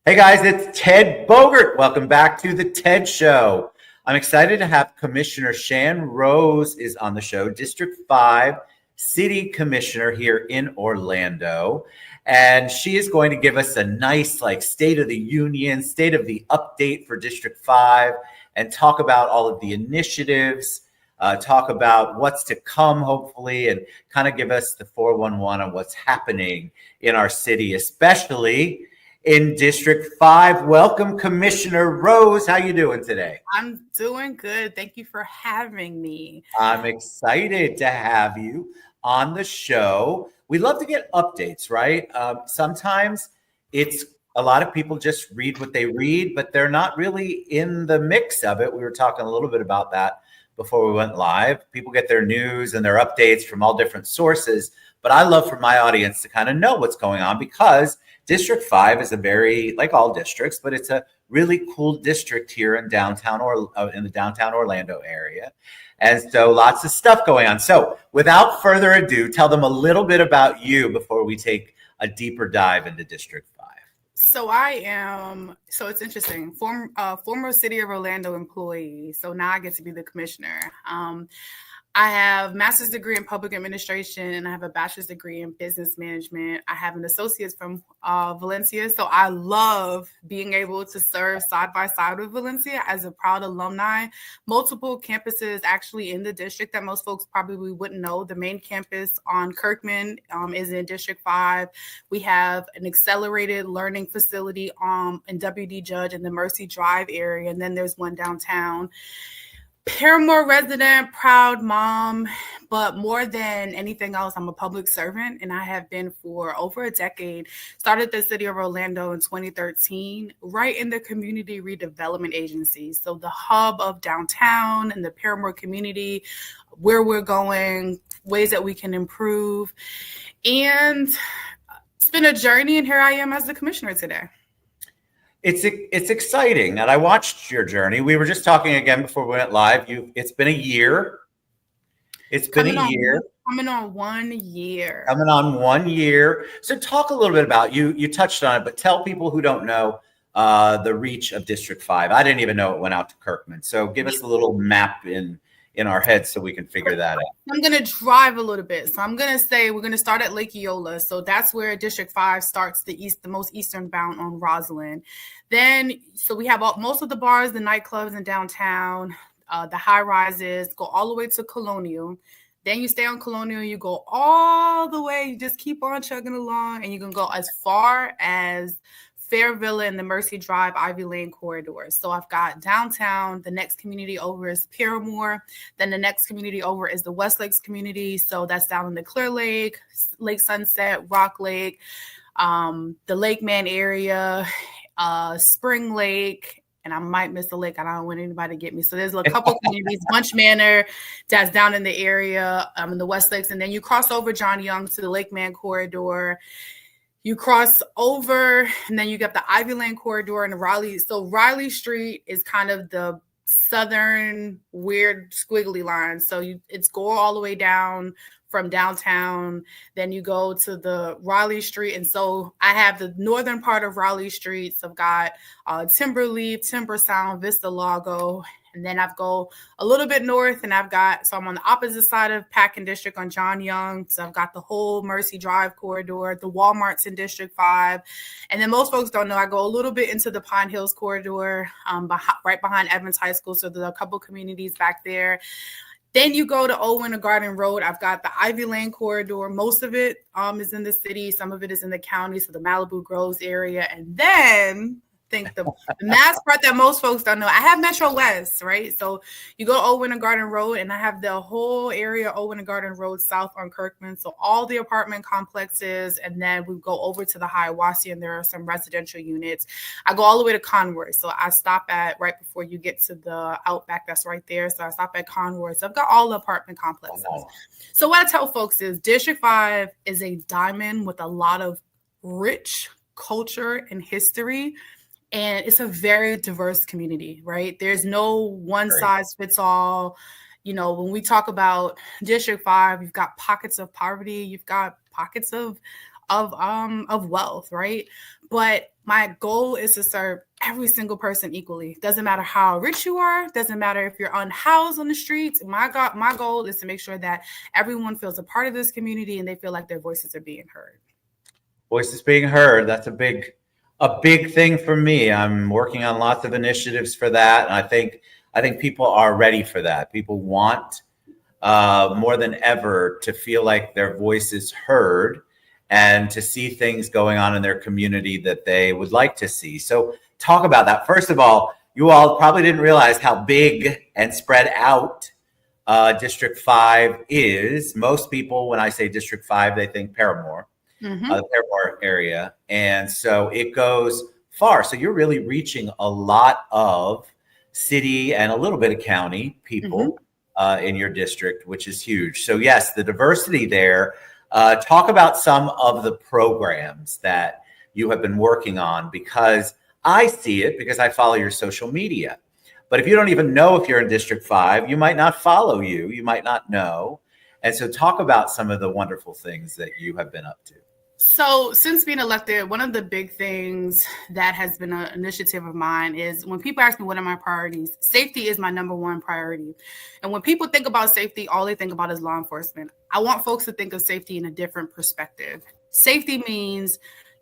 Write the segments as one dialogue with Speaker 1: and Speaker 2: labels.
Speaker 1: Hey guys, it's Ted Bogert. Welcome back to the TED Show. I'm excited to have Commissioner Shan Rose is on the show, District 5 City Commissioner here in Orlando. And she is going to give us a nice state of the union, state of the update for District 5 and talk about all of the initiatives, talk about what's to come, hopefully, and kind of give us the 411 on what's happening in our city, especially in District 5. Welcome, Commissioner Rose. How you doing today?
Speaker 2: I'm doing good. Thank you for having me.
Speaker 1: I'm excited to have you on the show. We love to get updates, right? Sometimes it's a lot of people just read what they read, but they're not really in the mix of it. We were talking a little bit about that before we went live. People get their news and their updates from all different sources, but I love for my audience to kind of know what's going on because District 5 is a very, like all districts, but it's a really cool district here in downtown or in the downtown Orlando area. And so lots of stuff going on. So without further ado, tell them a little bit about you before we take a deeper dive into District 5.
Speaker 2: So it's interesting, former City of Orlando employee. So now I get to be the commissioner. I have a master's degree in public administration and I have a bachelor's degree in business management. I have an associate's from Valencia. So I love being able to serve side by side with Valencia as a proud alumni. Multiple campuses actually in the district that most folks probably wouldn't know. The main campus on Kirkman is in District 5. We have an accelerated learning facility in WD Judge in the Mercy Drive area. And then there's one downtown. Paramore resident, proud mom, but more than anything else, I'm a public servant and I have been for over a decade. Started the City of Orlando in 2013, right in the Community Redevelopment Agency. So the hub of downtown and the Paramore community, where we're going, ways that we can improve. And it's been a journey and here I am as the commissioner today.
Speaker 1: It's exciting, and I watched your journey. We were just talking again before we went live. It's been a year. It's been a year.
Speaker 2: Coming on 1 year.
Speaker 1: Coming on 1 year. So talk a little bit about you. You touched on it, but tell people who don't know the reach of District 5. I didn't even know it went out to Kirkman. So give us a little map in our heads so we can figure that out.
Speaker 2: I'm going to drive a little bit. So I'm going to say we're going to start at Lake Eola. So that's where District 5 starts, the most eastern bound on Roslyn. Then, so we have most of the bars, the nightclubs in downtown, the high rises, go all the way to Colonial. Then you stay on Colonial, you go all the way, you just keep on chugging along, and you can go as far as Fair Villa and the Mercy Drive, Ivy Lane corridor. So I've got downtown. The next community over is Paramore. Then the next community over is the West Lakes community. So that's down in the Clear Lake, Lake Sunset, Rock Lake, the Lake Man area, Spring Lake, and I might miss the lake. I don't want anybody to get me. So there's a couple communities, Bunch Manor, that's down in the area, in the West Lakes. And then you cross over John Young to the Lake Man corridor. You cross over, and then you get the Ivy Lane corridor and Raleigh. So Riley Street is kind of the southern weird squiggly line. So it's go all the way down from downtown. Then you go to the Raleigh Street. And so I have the northern part of Raleigh Street. So I've got Timberleaf, Timber Sound, Vista Lago. And then I've go a little bit north and so I'm on the opposite side of Packin District on John Young. So I've got the whole Mercy Drive corridor, the Walmart's in District 5. And then most folks don't know, I go a little bit into the Pine Hills corridor, right behind Evans High School. So there's a couple communities back there. Then you go to Old Winter Garden Road. I've got the Ivy Lane corridor. Most of it is in the city. Some of it is in the county. So the Malibu Groves area. And then think the mass part that most folks don't know, I have Metro West, right? So you go to Old Winter Garden Road, and I have the whole area Old Winter Garden Road south on Kirkman. So all the apartment complexes, and then we go over to the Hiawassee, and there are some residential units. I go all the way to Conroy. So I stop at right before you get to the Outback that's right there. So I stop at Conroy. So I've got all the apartment complexes. Oh. So what I tell folks is District 5 is a diamond with a lot of rich culture and history. And it's a very diverse community, right? There's no one size fits all. You know, when we talk about District 5, you've got pockets of poverty, you've got pockets of of wealth, right? But my goal is to serve every single person equally. Doesn't matter how rich you are, doesn't matter if you're unhoused on the streets. My goal is to make sure that everyone feels a part of this community and they feel like their voices are being heard.
Speaker 1: Voices being heard, that's a big thing for me. I'm working on lots of initiatives for that, and I think people are ready for that. People want more than ever to feel like their voice is heard and to see things going on in their community that they would like to see. So talk about that. First of all, you all probably didn't realize how big and spread out District 5 is. Most people, when I say District 5, they think Paramore, the Paramore area. And so it goes far. So you're really reaching a lot of city and a little bit of county people in your district, which is huge. So yes, the diversity there. Talk about some of the programs that you have been working on, because I see it because I follow your social media. But if you don't even know if you're in District 5, you might not follow you. You might not know. And so talk about some of the wonderful things that you have been up to.
Speaker 2: So since being elected, one of the big things that has been an initiative of mine is when people ask me what are my priorities, safety is my number one priority. And when people think about safety, all they think about is law enforcement. I want folks to think of safety in a different perspective. Safety means,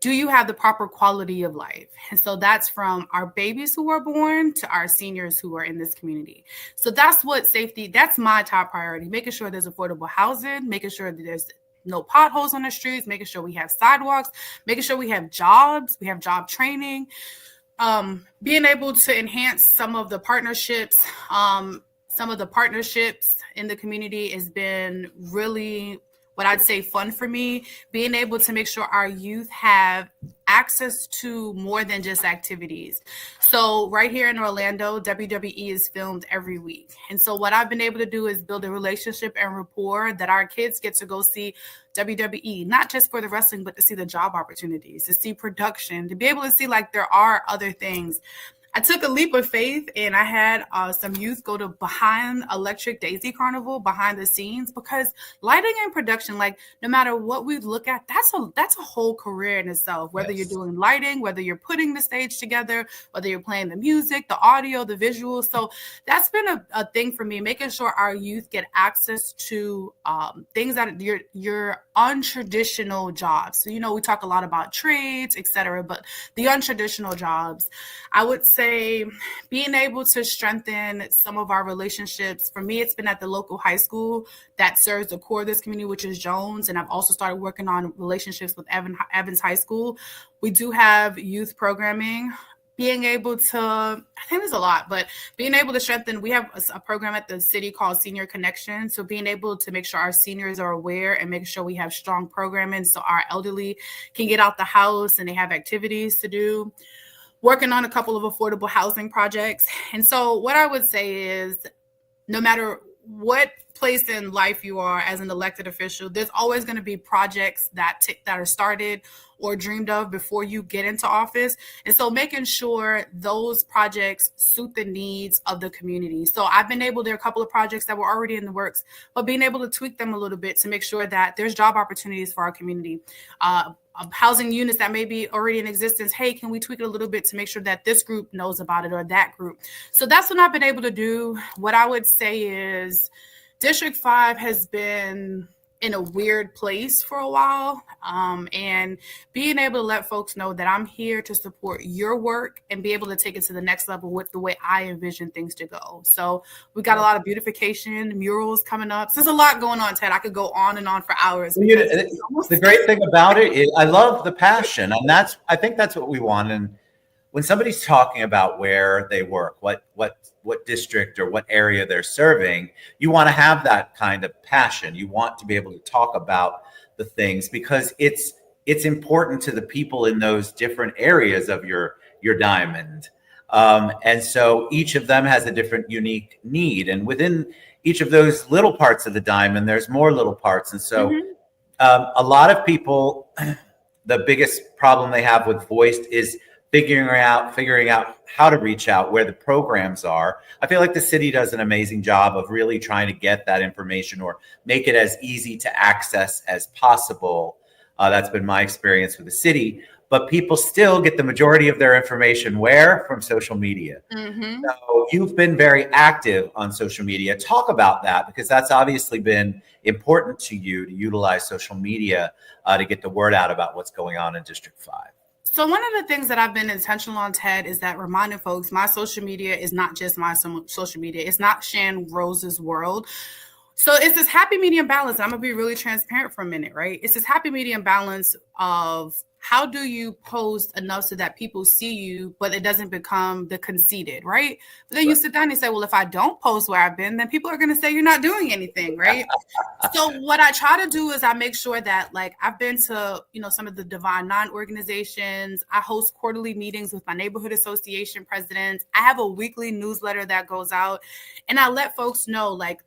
Speaker 2: do you have the proper quality of life? And so that's from our babies who are born to our seniors who are in this community. So that's what safety, that's my top priority, making sure there's affordable housing, making sure that there's no potholes on the streets, making sure we have sidewalks, making sure we have jobs, we have job training, being able to enhance some of the partnerships. Some of the partnerships in the community has been really, what I'd say, fun for me, being able to make sure our youth have access to more than just activities. So right here in Orlando, WWE is filmed every week. And so what I've been able to do is build a relationship and rapport that our kids get to go see WWE, not just for the wrestling, but to see the job opportunities, to see production, to be able to see like there are other things. I took a leap of faith and I had some youth go to behind Electric Daisy Carnival, behind the scenes, because lighting and production, like no matter what we look at, that's a whole career in itself, whether you're doing lighting, whether you're putting the stage together, whether you're playing the music, the audio, the visuals. So that's been a thing for me, making sure our youth get access to things that your untraditional jobs. So, you know, we talk a lot about trades, etc., but the untraditional jobs, I would say being able to strengthen some of our relationships. For me, it's been at the local high school that serves the core of this community, which is Jones. And I've also started working on relationships with Evans High School. We do have youth programming. Being able to, I think there's a lot, but being able to strengthen, we have a program at the city called Senior Connection. So being able to make sure our seniors are aware and make sure we have strong programming so our elderly can get out the house and they have activities to do. Working on a couple of affordable housing projects. And so what I would say is, no matter what place in life you are as an elected official, there's always going to be projects that are started or dreamed of before you get into office. And so making sure those projects suit the needs of the community. So I've been able, there are a couple of projects that were already in the works, but being able to tweak them a little bit to make sure that there's job opportunities for our community. Housing units that may be already in existence. Hey, can we tweak it a little bit to make sure that this group knows about it or that group? So that's what I've been able to do. What I would say is District 5 has been in a weird place for a while. And being able to let folks know that I'm here to support your work and be able to take it to the next level with the way I envision things to go. So we've got a lot of beautification, murals coming up. So there's a lot going on, Ted. I could go on and on for hours.
Speaker 1: The great thing about it is I love the passion, and I think that's what we want. And when somebody's talking about where they work, what district or what area they're serving, you want to have that kind of passion. You want to be able to talk about the things because it's important to the people in those different areas of your diamond. And so each of them has a different unique need. And within each of those little parts of the diamond, there's more little parts. And so a lot of people, the biggest problem they have with Voiced is figuring out how to reach out, where the programs are. I feel like the city does an amazing job of really trying to get that information or make it as easy to access as possible. That's been my experience with the city. But people still get the majority of their information where? From social media.
Speaker 2: Mm-hmm.
Speaker 1: So you've been very active on social media. Talk about that, because that's obviously been important to you to utilize social media to get the word out about what's going on in District 5.
Speaker 2: So one of the things that I've been intentional on, Ted, is that reminding folks my social media is not just my social media. It's not Shan Rose's world. So it's this happy medium balance. I'm going to be really transparent for a minute, right? It's this happy medium balance of how do you post enough so that people see you, but it doesn't become the conceited, right? But then you sit down and say, well, if I don't post where I've been, then people are going to say you're not doing anything, right? So what I try to do is I make sure that, like, I've been to, some of the Divine Nine organizations. I host quarterly meetings with my neighborhood association presidents. I have a weekly newsletter that goes out, and I let folks know, like,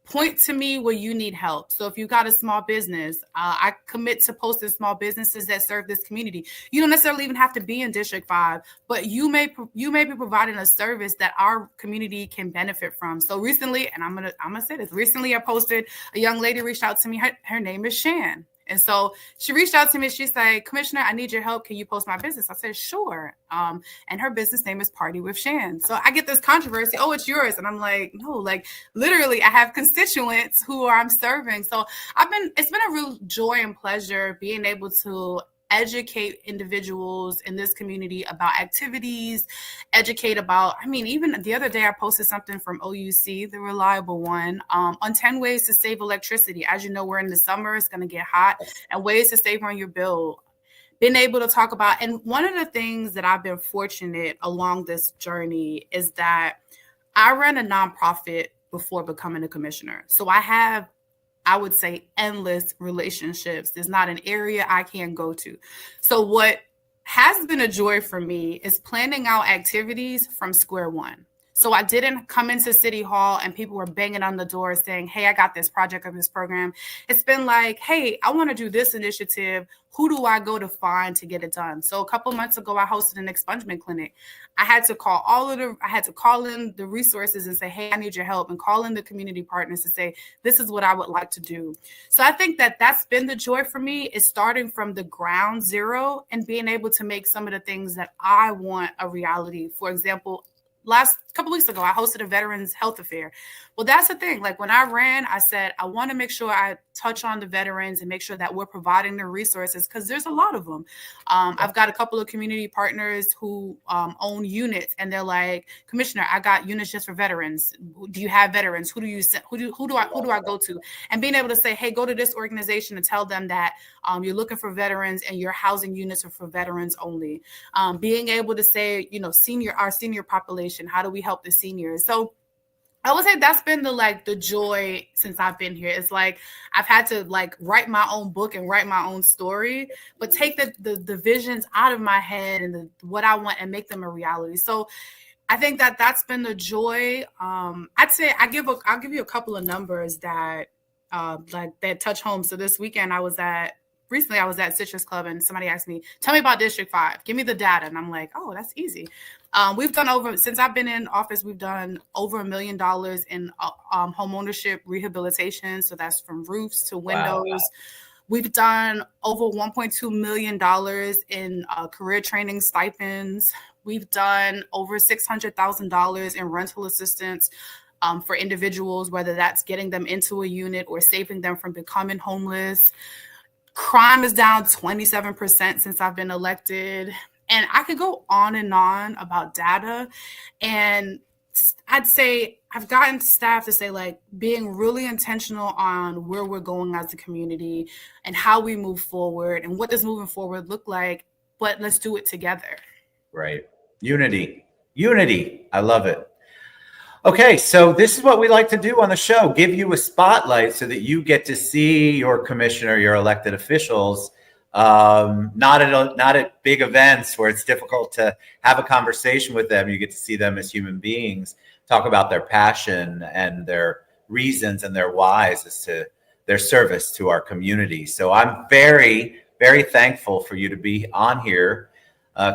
Speaker 2: point to me where you need help. So if you got a small business, I commit to posting small businesses that serve this community. You don't necessarily even have to be in District 5, but you may be providing a service that our community can benefit from. So recently, and I'm gonna say this, recently I posted, a young lady reached out to me. Her name is Shan. And so she reached out to me. She said, Commissioner, I need your help. Can you post my business? I said, sure. And her business name is Party with Shan. So I get this controversy. Oh, it's yours. And I'm like, no, like, literally I have constituents who I'm serving. So it's been a real joy and pleasure being able to educate individuals in this community about activities, educate about, even the other day I posted something from OUC, the reliable one, on 10 ways to save electricity. As you know, we're in the summer, it's going to get hot, and ways to save on your bill. Been able to talk about, and one of the things that I've been fortunate along this journey is that I ran a nonprofit before becoming a commissioner. So I would say endless relationships. There's not an area I can't go to. So what has been a joy for me is planning out activities from square one. So I didn't come into City Hall and people were banging on the door saying, hey, I got this project or this program. It's been like, hey, I want to do this initiative. Who do I go to find to get it done? So a couple months ago, I hosted an expungement clinic. I had to call in the resources and say, hey, I need your help, and call in the community partners to say, this is what I would like to do. So I think that that's been the joy for me, is starting from the ground zero and being able to make some of the things that I want a reality. For example, last couple weeks ago, I hosted a veterans health affair. Well, that's the thing. Like, when I ran, I said, I want to make sure I touch on the veterans and make sure that we're providing the resources, because there's a lot of them. I've got a couple of community partners who own units, and they're like, Commissioner, I got units just for veterans. Do you have veterans? Who do you send? Who do I go to? And being able to say, hey, go to this organization and tell them that you're looking for veterans and your housing units are for veterans only. Being able to say, our senior population, how do we help the seniors? So I would say that's been the joy since I've been here. It's like I've had to write my own book and write my own story, but take the visions out of my head and what I want and make them a reality. So I think that that's been the joy. I'd say I'll give you a couple of numbers that that touch home. So this weekend recently I was at Citrus Club, and somebody asked me, tell me about District 5. Give me the data. And I'm like, oh, that's easy. We've done since I've been in office, we've done over $1 million in home ownership rehabilitation. So that's from roofs to windows. Wow. We've done over $1.2 million in career training stipends. We've done over $600,000 in rental assistance for individuals, whether that's getting them into a unit or saving them from becoming homeless. Crime is down 27% since I've been elected. And I could go on and on about data. And I'd say I've gotten staff to say, being really intentional on where we're going as a community and how we move forward and what does moving forward look like, but let's do it together.
Speaker 1: Right. Unity. I love it. Okay, so this is what we like to do on the show, give you a spotlight so that you get to see your commissioner, your elected officials, not at big events where it's difficult to have a conversation with them. You get to see them as human beings, talk about their passion and their reasons and their whys as to their service to our community. So I'm very, very thankful for you to be on here,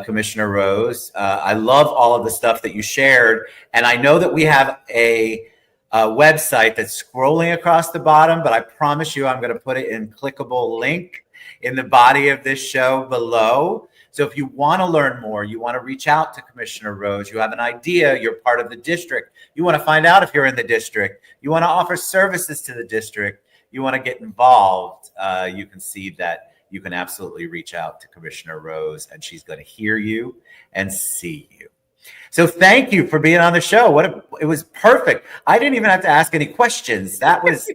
Speaker 1: Commissioner Rose. I love all of the stuff that you shared. And I know that we have a website that's scrolling across the bottom, but I promise you I'm going to put it in clickable link in the body of this show below. So if you want to learn more, you want to reach out to Commissioner Rose, you have an idea, you're part of the district, you want to find out if you're in the district, you want to offer services to the district, you want to get involved, you can see that you can absolutely reach out to Commissioner Rose, and she's going to hear you and see you. So thank you for being on the show. It was perfect. I didn't even have to ask any questions. That was,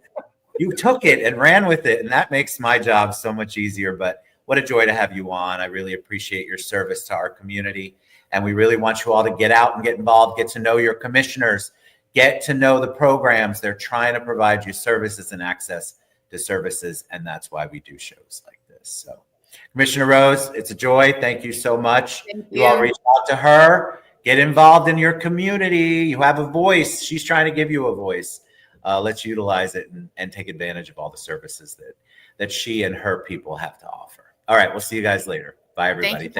Speaker 1: you took it and ran with it, and that makes my job so much easier. But what a joy to have you on. I really appreciate your service to our community, and we really want you all to get out and get involved, get to know your commissioners, get to know the programs. They're trying to provide you services and access to services, and that's why we do shows like this. So Commissioner Rose, it's a joy. Thank you so much. You all reach out to her. Get involved in your community. You have a voice. She's trying to give you a voice. Let's utilize it and take advantage of all the services that she and her people have to offer. All right. We'll see you guys later. Bye, everybody. Thank you.